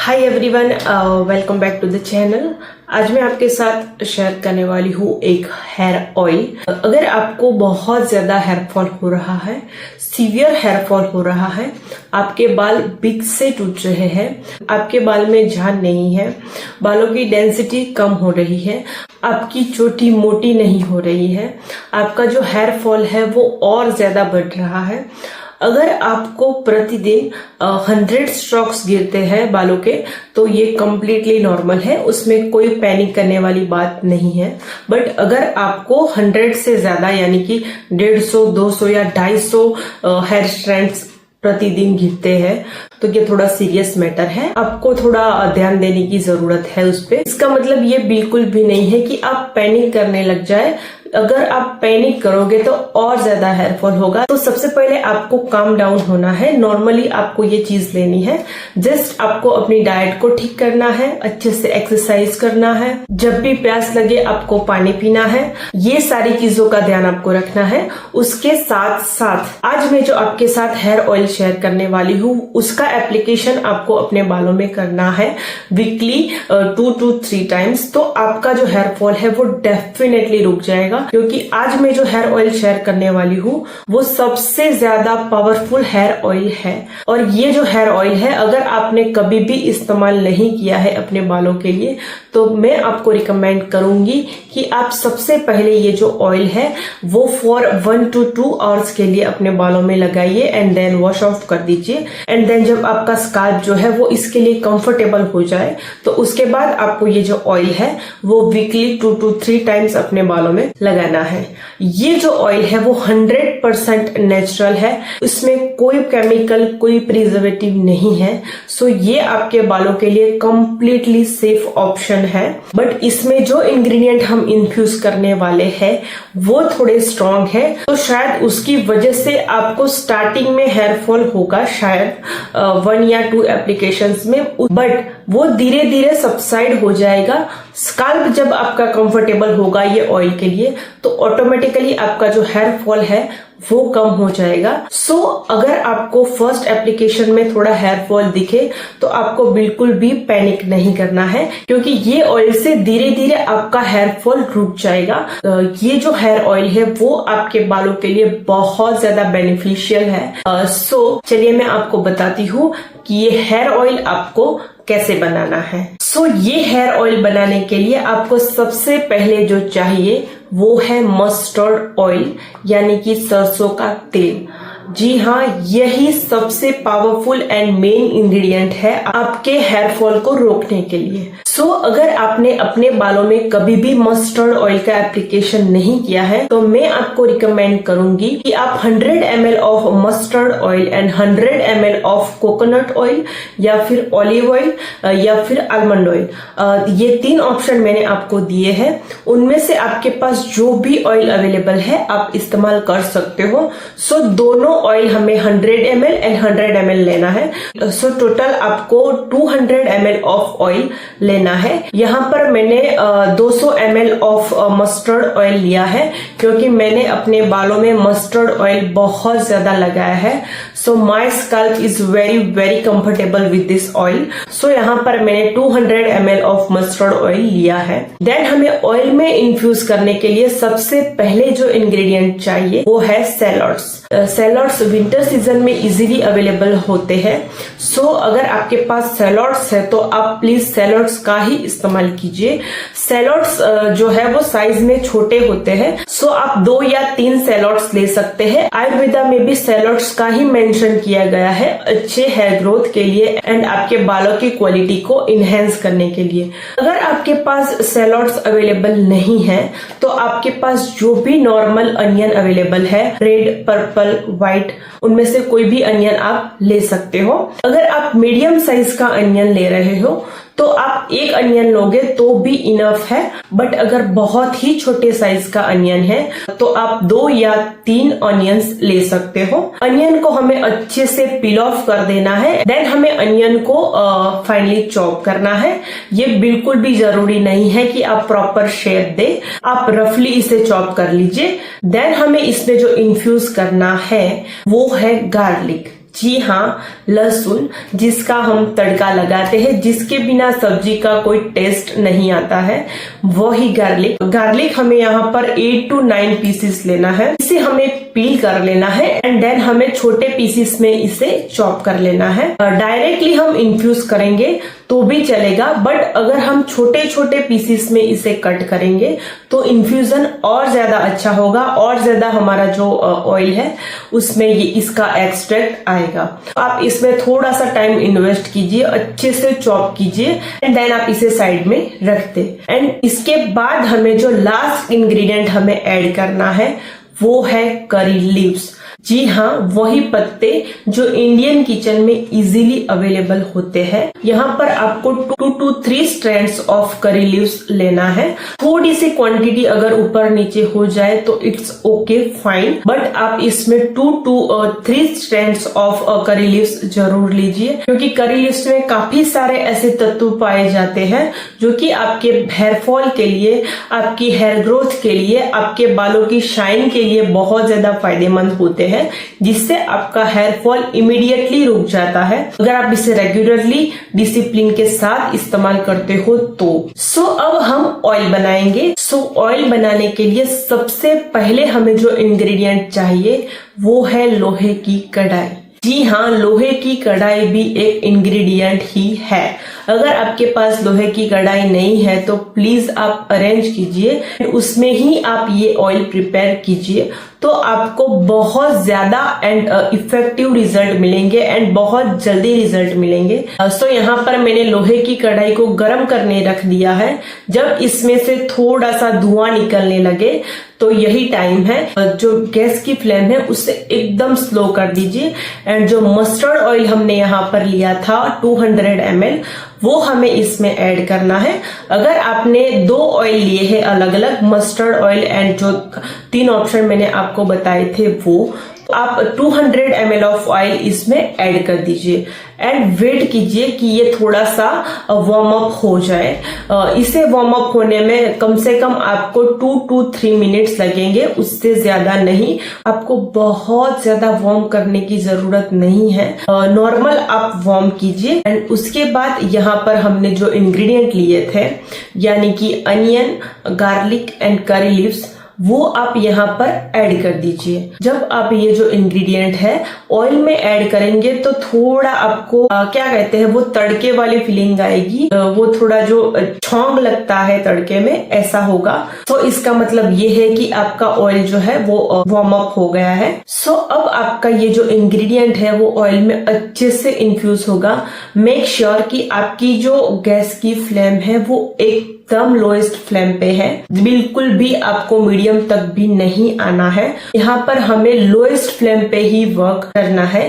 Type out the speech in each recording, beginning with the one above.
Hi everyone, welcome back to the channel. आज मैं आपके साथ शेयर करने वाली हूँ एक हेयर ऑयल। अगर आपको बहुत ज्यादा हेयर फॉल हो रहा है, सीवियर हेयर फॉल हो रहा है, आपके बाल बिग से टूट रहे हैं, आपके बाल में जान नहीं है, बालों की डेंसिटी कम हो रही है, आपकी चोटी मोटी नहीं हो रही है, आपका जो हेयर फॉल है वो और ज्यादा बढ़ रहा है, अगर आपको प्रतिदिन 100 स्ट्रोक्स गिरते हैं बालों के, तो ये कम्प्लीटली नॉर्मल है, उसमें कोई पैनिक करने वाली बात नहीं है। बट अगर आपको 100 से ज्यादा यानी कि 150, 200 या 250 हेयर स्ट्रैंड्स प्रतिदिन गिरते हैं तो ये थोड़ा सीरियस मैटर है, आपको थोड़ा ध्यान देने की जरूरत है उस पे। इसका मतलब ये बिल्कुल भी नहीं है कि आप पैनिक करने लग जाए। अगर आप पैनिक करोगे तो और ज्यादा हेयर फॉल होगा। तो सबसे पहले आपको काम डाउन होना है। नॉर्मली आपको ये चीज लेनी है, जस्ट आपको अपनी डाइट को ठीक करना है, अच्छे से एक्सरसाइज करना है, जब भी प्यास लगे आपको पानी पीना है, ये सारी चीजों का ध्यान आपको रखना है। उसके साथ साथ आज मैं जो आपके साथ हेयर ऑयल शेयर करने वाली हूँ उसका एप्लीकेशन आपको अपने बालों में करना है वीकली 2 to 3 टाइम्स। तो आपका जो हेयर फॉल है वो डेफिनेटली रुक जाएगा, क्योंकि आज मैं जो हेयर ऑयल शेयर करने वाली हूँ वो सबसे ज्यादा पावरफुल हेयर ऑयल है। और ये जो हेयर ऑयल है, अगर आपने कभी भी इस्तेमाल नहीं किया है अपने बालों के लिए, तो मैं आपको रिकमेंड करूंगी कि आप सबसे पहले ये जो ऑयल है वो फॉर 1 to 2 आवर्स के लिए अपने बालों में लगाइए एंड देन वॉश ऑफ कर दीजिए। एंड देन जब आपका स्काल्प जो है वो इसके लिए कंफर्टेबल हो जाए, तो उसके बाद आपको ये जो ऑयल है वो वीकली 2 to 3 टाइम्स अपने बालों में लगाना है। ये जो ऑयल है वो 100% नेचुरल है, इसमें कोई केमिकल, कोई प्रिजर्वेटिव नहीं है। सो ये आपके बालों के लिए कंप्लीटली सेफ ऑप्शन है। बट इसमें जो इंग्रेडिएंट हम इन्फ्यूज करने वाले हैं वो थोड़े स्ट्रॉन्ग है, तो शायद उसकी वजह से आपको स्टार्टिंग में हेयर फॉल होगा, शायद 1 या 2 एप्लीकेशंस में, बट वो धीरे धीरे सबसाइड हो जाएगा। स्काल्प जब आपका कंफर्टेबल होगा ये ऑयल के लिए, तो ऑटोमेटिकली आपका जो हेयर फॉल है वो कम हो जाएगा। सो अगर आपको फर्स्ट एप्लीकेशन में थोड़ा हेयर फॉल दिखे तो आपको बिल्कुल भी पैनिक नहीं करना है, क्योंकि ये ऑयल से धीरे धीरे आपका हेयर फॉल रुक जाएगा। ये जो हेयर ऑयल है वो आपके बालों के लिए बहुत ज्यादा बेनिफिशियल है। सो चलिए मैं आपको बताती हूँ कि ये हेयर ऑयल आपको कैसे बनाना है। सो ये हेयर ऑयल बनाने के लिए आपको सबसे पहले जो चाहिए वो है मस्टर्ड ऑयल, यानी कि सरसों का तेल। जी हाँ, यही सबसे पावरफुल एंड मेन इंग्रेडिएंट है आपके हेयर फॉल को रोकने के लिए। सो अगर आपने अपने बालों में कभी भी मस्टर्ड ऑयल का एप्लीकेशन नहीं किया है, तो मैं आपको रिकमेंड करूंगी कि आप 100 ml of mustard oil and 100 ml of coconut oil या फिर ऑलिव ऑयल या फिर आलमंड ऑयल, ये 3 ऑप्शन मैंने आपको दिए हैं। उनमें से आपके पास जो भी ऑयल अवेलेबल है आप इस्तेमाल कर सकते हो। सो दोनों ऑयल हमें 100 ml एंड 100 ml लेना है। सो टोटल आपको 200 ml ऑफ ऑयल लेना है। यहाँ पर मैंने 200 ml ऑफ मस्टर्ड ऑयल लिया है, क्योंकि मैंने अपने बालों में मस्टर्ड ऑयल बहुत ज्यादा लगाया है। So my scalp is very very comfortable with this oil. So यहाँ पर मैंने 200 ml ऑफ मस्टर्ड ऑयल लिया है। देन हमें ऑयल में इन्फ्यूज करने के लिए सबसे पहले जो इंग्रेडिएंट चाहिए वो है सैलड्स। सैलड्स विंटर सीजन में इजीली अवेलेबल होते हैं। सो अगर आपके पास सैलड्स है तो आप प्लीज सैलड्स का ही इस्तेमाल कीजिए। सैलड्स जो है वो साइज में छोटे होते हैं, सो आप 2 या 3 सैलड्स ले सकते हैं। आयुर्वेदा में भी सैलड्स का ही मेंशन किया गया है अच्छे हेयर ग्रोथ के लिए एंड आपके बालों की क्वालिटी को इनहेंस करने के लिए। अगर आपके पास सैलड्स अवेलेबल नहीं है तो आपके पास जो भी नॉर्मल अनियन अवेलेबल है, रेड, पर्पल, व्हाइट, उनमें से कोई भी अनियन आप ले सकते हो। अगर आप मीडियम साइज का अनियन ले रहे हो तो आप 1 अनियन लोगे तो भी इनफ है। बट अगर बहुत ही छोटे साइज का अनियन है तो आप 2 या 3 अनियंस ले सकते हो। अनियन को हमें अच्छे से पील ऑफ कर देना है। देन हमें अनियन को फाइनली चॉप करना है। ये बिल्कुल भी जरूरी नहीं है कि आप प्रॉपर शेप दे, आप रफली इसे चॉप कर लीजिए। देन हमें इसमें जो इन्फ्यूज करना है वो है गार्लिक। जी हाँ, लहसुन, जिसका हम तड़का लगाते हैं, जिसके बिना सब्जी का कोई टेस्ट नहीं आता है, वही गार्लिक हमें यहाँ पर 8 to 9 पीसेस लेना है। इसे हमें पील कर लेना है एंड देन हमें छोटे पीसेस में इसे चॉप कर लेना है। डायरेक्टली हम इन्फ्यूज करेंगे तो भी चलेगा, बट अगर हम छोटे छोटे पीसेस में इसे कट करेंगे तो इन्फ्यूजन और ज्यादा अच्छा होगा और ज्यादा हमारा जो ऑयल है उसमें ये इसका एक्सट्रैक्ट आएगा। आप इसमें थोड़ा सा टाइम इन्वेस्ट कीजिए, अच्छे से चॉप कीजिए एंड देन आप इसे साइड में रख दे। एंड इसके बाद हमें जो लास्ट इंग्रेडिएंट हमें ऐड करना है वो है करी लीव्स। जी हाँ, वही पत्ते जो इंडियन किचन में इजीली अवेलेबल होते हैं। यहाँ पर आपको 2 to 3 strands of curry leaves लेना है। थोड़ी सी क्वांटिटी अगर ऊपर नीचे हो जाए तो इट्स ओके, फाइन, बट आप इसमें 2 to 3 strands of curry leaves जरूर लीजिए, क्योंकि करी लीव्स में काफी सारे ऐसे तत्व पाए जाते हैं जो कि आपके हेयर फॉल के लिए, आपकी हेयर ग्रोथ के लिए, आपके बालों की शाइन के लिए बहुत ज्यादा फायदेमंद होते हैं, जिससे आपका हेयर फॉल इमीडिएटली रुक जाता है अगर आप इसे रेगुलरली डिसिप्लिन के साथ इस्तेमाल करते हो तो। अब हम ऑयल बनाएंगे। ऑयल बनाने के लिए सबसे पहले हमें जो इंग्रेडिएंट चाहिए वो है लोहे की कढ़ाई। जी हाँ, लोहे की कढ़ाई भी एक इंग्रेडिएंट ही है। अगर आपके पास लोहे की कढ़ाई नहीं है तो प्लीज आप अरेंज कीजिए, उसमें ही आप ये ऑयल प्रिपेयर कीजिए, तो आपको बहुत ज्यादा एंड इफेक्टिव रिजल्ट मिलेंगे एंड बहुत जल्दी रिजल्ट मिलेंगे। यहाँ पर मैंने लोहे की कढ़ाई को गर्म करने रख दिया है। जब इसमें से थोड़ा सा धुआं निकलने लगे तो यही टाइम है, जो गैस की फ्लेम है उसे एकदम स्लो कर दीजिए एंड जो मस्टर्ड ऑयल हमने यहाँ पर लिया था 200 ml, वो हमें इसमें ऐड करना है। अगर आपने 2 ऑयल लिए हैं अलग अलग, मस्टर्ड ऑयल एंड जो 3 ऑप्शन मैंने आपको बताए थे वो, आप 200 ml ऑफ ऑयल इसमें ऐड कर दीजिए एंड वेट कीजिए कि ये थोड़ा सा वार्म अप हो जाए। इसे वार्म अप होने में कम से कम आपको 2 to 3 मिनट्स लगेंगे, उससे ज्यादा नहीं। आपको बहुत ज्यादा वार्म करने की जरूरत नहीं है, नॉर्मल आप वार्म कीजिए। एंड उसके बाद यहाँ पर हमने जो इंग्रेडिएंट लिए थे यानी कि onion, garlic and curry leaves, वो आप यहाँ पर ऐड कर दीजिए। जब आप ये जो इंग्रेडिएंट है ऑयल में ऐड करेंगे तो थोड़ा आपको क्या कहते हैं वो तड़के वाली फीलिंग आएगी, वो थोड़ा जो छौंक लगता है तड़के में, ऐसा होगा। तो इसका मतलब ये है कि आपका ऑयल जो है वो वार्म अप हो गया है। अब आपका ये जो इंग्रेडिएंट है वो ऑयल में अच्छे से इन्फ्यूज होगा। मेक श्योर कि आपकी जो गैस की फ्लेम है वो एकदम लोएस्ट फ्लेम पे है, बिल्कुल भी आपको मीडियम तक भी नहीं आना है। यहाँ पर हमें लोएस्ट फ्लेम पे ही वर्क करना है।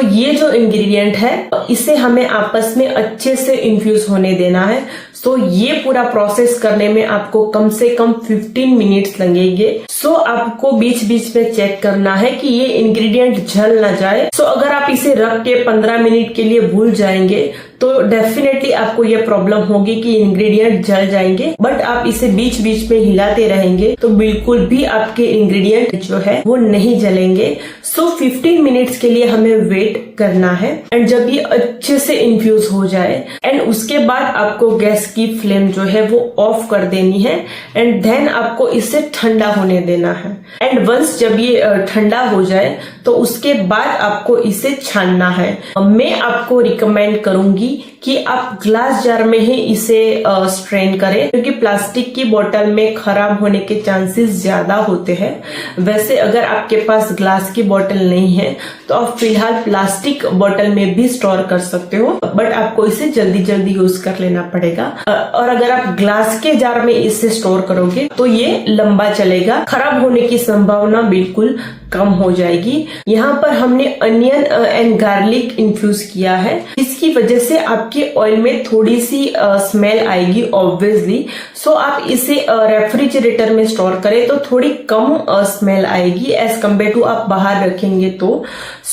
ये जो इंग्रेडिएंट है इसे हमें आपस में अच्छे से इन्फ्यूज होने देना है। ये पूरा प्रोसेस करने में आपको कम से कम 15 मिनट्स लगेंगे। आपको बीच बीच में चेक करना है कि ये इंग्रेडिएंट जल ना जाए। अगर आप इसे रख के 15 मिनट के लिए भूल जाएंगे तो डेफिनेटली आपको ये प्रॉब्लम होगी कि इंग्रेडिएंट जल जाएंगे, बट आप इसे बीच बीच में हिलाते रहेंगे तो बिल्कुल भी आपके इंग्रेडिएंट जो है वो नहीं जलेंगे। 15 मिनट्स के लिए हमें वेट करना है एंड जब ये अच्छे से इन्फ्यूज हो जाए एंड उसके बाद आपको गैस की फ्लेम जो है वो ऑफ कर देनी है एंड देन आपको इसे ठंडा होने देना है। एंड वंस जब ये ठंडा हो जाए तो उसके बाद आपको इसे छानना है। मैं आपको रिकमेंड करूंगी कि आप ग्लास जार में ही इसे स्ट्रेन करें, क्योंकि प्लास्टिक की बोतल में खराब होने के चांसेस ज्यादा होते हैं। वैसे अगर आपके पास ग्लास की बोतल नहीं है तो आप फिलहाल प्लास्टिक बोतल में भी स्टोर कर सकते हो, बट आपको इसे जल्दी जल्दी यूज कर लेना पड़ेगा। और अगर आप ग्लास के जार में इसे स्टोर करोगे तो ये लंबा चलेगा, खराब होने की संभावना बिल्कुल कम हो जाएगी। यहाँ पर हमने अनियन एंड गार्लिक इन्फ्यूज किया है, इसकी वजह से आपके ऑयल में थोड़ी सी स्मेल आएगी ऑब्वियसली। आप इसे रेफ्रिजरेटर में स्टोर करें तो थोड़ी कम स्मेल आएगी एज कम्पेयर टू आप बाहर रखेंगे तो।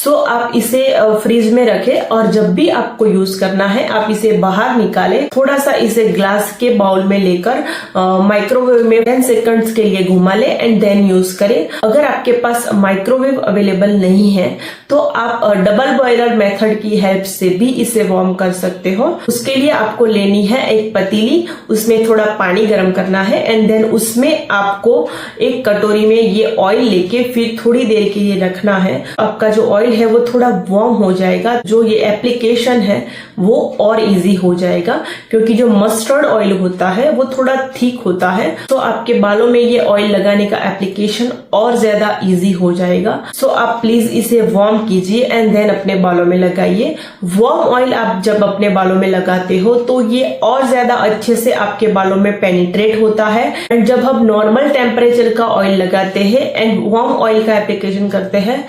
आप इसे फ्रिज में रखें और जब भी आपको यूज करना है आप इसे बाहर निकालें, थोड़ा सा इसे ग्लास के बाउल में लेकर माइक्रोवेव में 10 सेकंड्स के लिए घुमा ले एंड देन यूज करें। अगर आपके पास माइक्रोवेव अवेलेबल नहीं है तो आप डबल बॉयलर मेथड की हेल्प से भी इसे वार्म कर सकते हो। उसके लिए आपको लेनी है एक पतीली, उसमें थोड़ा पानी गर्म करना है एंड देन उसमें आपको एक कटोरी में ये ऑयल लेके फिर थोड़ी देर के लिए रखना है। आपका जो ऑयल है वो थोड़ा वार्म हो जाएगा, जो ये एप्लीकेशन है वो और इजी हो जाएगा, क्योंकि जो मस्टर्ड ऑयल होता है वो थोड़ा थिक होता है, तो आपके बालों में ये ऑयल लगाने का एप्लीकेशन और ज्यादा इजी हो जाएगा। सो आप प्लीज इसे वार्म कीजिए एंड देन अपने बालों में लगाइए। वार्म ऑयल आप जब अपने बालों में लगाते हो तो ये और ज्यादा अच्छे से आपके बालों में पेनिट्रेट होता है। एंड जब हम नॉर्मल टेम्परेचर का ऑयल लगाते हैं एंड वार्म ऑयल का एप्लीकेशन करते हैं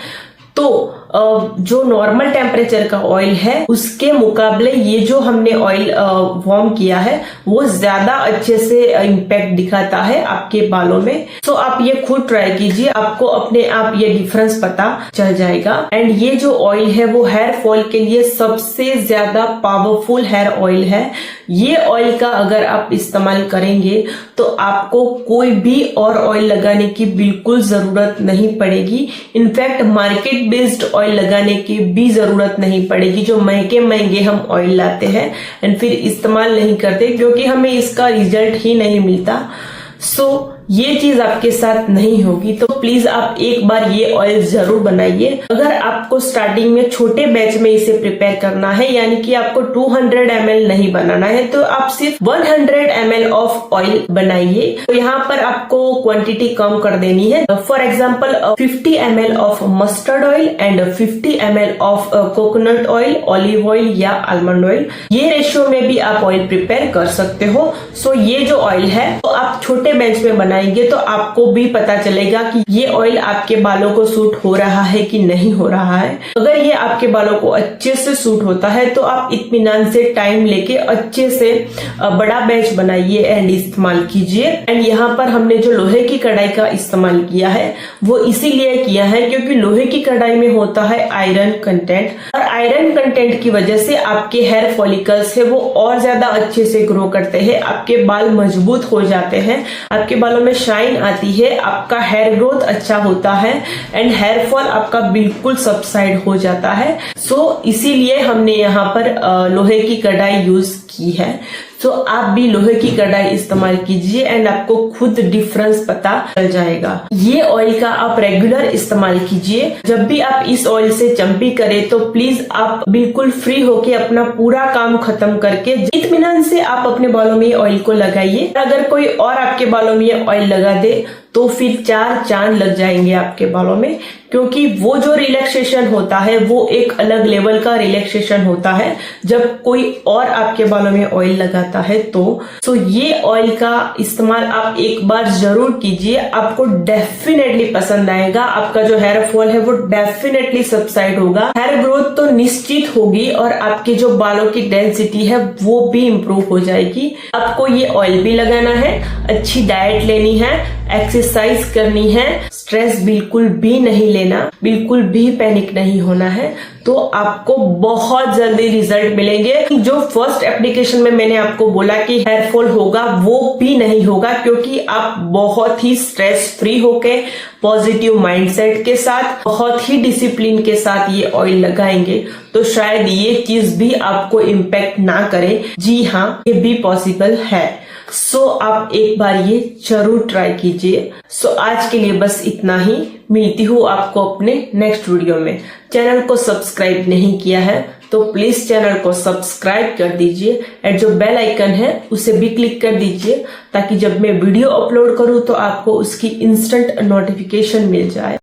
तो जो नॉर्मल टेम्परेचर का ऑयल है उसके मुकाबले ये जो हमने ऑयल वार्म किया है वो ज्यादा अच्छे से इम्पैक्ट दिखाता है आपके बालों में। सो आप ये खुद ट्राई कीजिए, आपको अपने आप ये डिफरेंस पता चल जाएगा। एंड ये जो ऑयल है वो हेयर फॉल के लिए सबसे ज्यादा पावरफुल हेयर ऑयल है। ये ऑयल का अगर आप इस्तेमाल करेंगे तो आपको कोई भी और ऑयल लगाने की बिल्कुल जरूरत नहीं पड़ेगी। इनफैक्ट मार्केट बेस्ड ऑयल लगाने की भी जरूरत नहीं पड़ेगी, जो महंगे महंगे हम ऑयल लाते हैं एंड फिर इस्तेमाल नहीं करते क्योंकि हमें इसका रिजल्ट ही नहीं मिलता। सो ये चीज आपके साथ नहीं होगी। तो प्लीज आप एक बार ये ऑयल जरूर बनाइए। अगर आपको स्टार्टिंग में छोटे बैच में इसे प्रिपेयर करना है, यानी कि आपको 200 ml नहीं बनाना है, तो आप सिर्फ 100 ml ऑफ ऑयल बनाइए। तो यहाँ पर आपको क्वांटिटी कम कर देनी है। For example 50 ml of mustard oil and 50 ml of coconut oil, olive oil या आलमंड ऑयल, ये रेशियो में भी आप ऑयल प्रिपेयर कर सकते हो। सो ये जो ऑयल है तो आप छोटे बैच में बनाइए तो आपको भी पता चलेगा कि ये ऑयल आपके बालों को सूट हो रहा है कि नहीं हो रहा है। अगर ये आपके बालों को अच्छे से सूट होता है तो आप इत्मीनान से टाइम लेके अच्छे से बड़ा बैच बनाइए एंड इस्तेमाल कीजिए। एंड यहाँ पर हमने जो लोहे की कढ़ाई का इस्तेमाल किया है वो इसीलिए किया है क्योंकि लोहे की कढ़ाई में होता है आयरन कंटेंट, और आयरन कंटेंट की वजह से आपके हेयर फॉलिकल्स है वो और ज्यादा अच्छे से ग्रो करते हैं, आपके बाल मजबूत हो जाते हैं, आपके बालों में शाइन आती है, आपका हेयर ग्रोथ अच्छा होता है एंड हेयर फॉल आपका बिल्कुल सबसाइड हो जाता है। सो इसीलिए हमने यहाँ पर लोहे की कढ़ाई यूज की है। सो आप भी लोहे की कढ़ाई इस्तेमाल कीजिए एंड आपको खुद डिफरेंस पता चल जाएगा। ये ऑयल का आप रेगुलर इस्तेमाल कीजिए। जब भी आप इस ऑयल से चंपी करें तो प्लीज आप बिल्कुल फ्री होके अपना पूरा काम खत्म करके इत्मीनान से आप अपने बालों में ऑयल को लगाइए। अगर कोई और आपके बालों में ये ऑयल लगा दे तो फिर 4 चांद लग जाएंगे आपके बालों में, क्योंकि वो जो रिलैक्सेशन होता है वो एक अलग लेवल का रिलैक्सेशन होता है जब कोई और आपके बालों में ऑयल लगाता है। तो ये ऑयल का इस्तेमाल आप एक बार जरूर कीजिए, आपको डेफिनेटली पसंद आएगा। आपका जो हेयर फॉल है वो डेफिनेटली सबसाइड होगा, हेयर ग्रोथ तो निश्चित होगी और आपके जो बालों की डेंसिटी है वो भी इम्प्रूव हो जाएगी। आपको ये ऑयल भी लगाना है, अच्छी डाइट लेनी है, एक्सरसाइज करनी है, स्ट्रेस बिल्कुल भी नहीं लेना, बिल्कुल भी पैनिक नहीं होना है, तो आपको बहुत जल्दी रिजल्ट मिलेंगे। जो फर्स्ट एप्लीकेशन में मैंने आपको बोला कि हेयर फॉल होगा वो भी नहीं होगा, क्योंकि आप बहुत ही स्ट्रेस फ्री होके पॉजिटिव माइंडसेट के साथ बहुत ही डिसिप्लिन के साथ ये ऑयल लगाएंगे तो शायद ये चीज भी आपको इम्पैक्ट ना करे। जी हाँ, ये भी पॉसिबल है। सो आप एक बार ये जरूर ट्राई कीजिए। सो आज के लिए बस इतना ही। मिलती हूँ आपको अपने नेक्स्ट वीडियो में। चैनल को सब्सक्राइब नहीं किया है तो प्लीज चैनल को सब्सक्राइब कर दीजिए और जो बेल आइकन है उसे भी क्लिक कर दीजिए ताकि जब मैं वीडियो अपलोड करूँ तो आपको उसकी इंस्टेंट नोटिफिकेशन मिल जाए।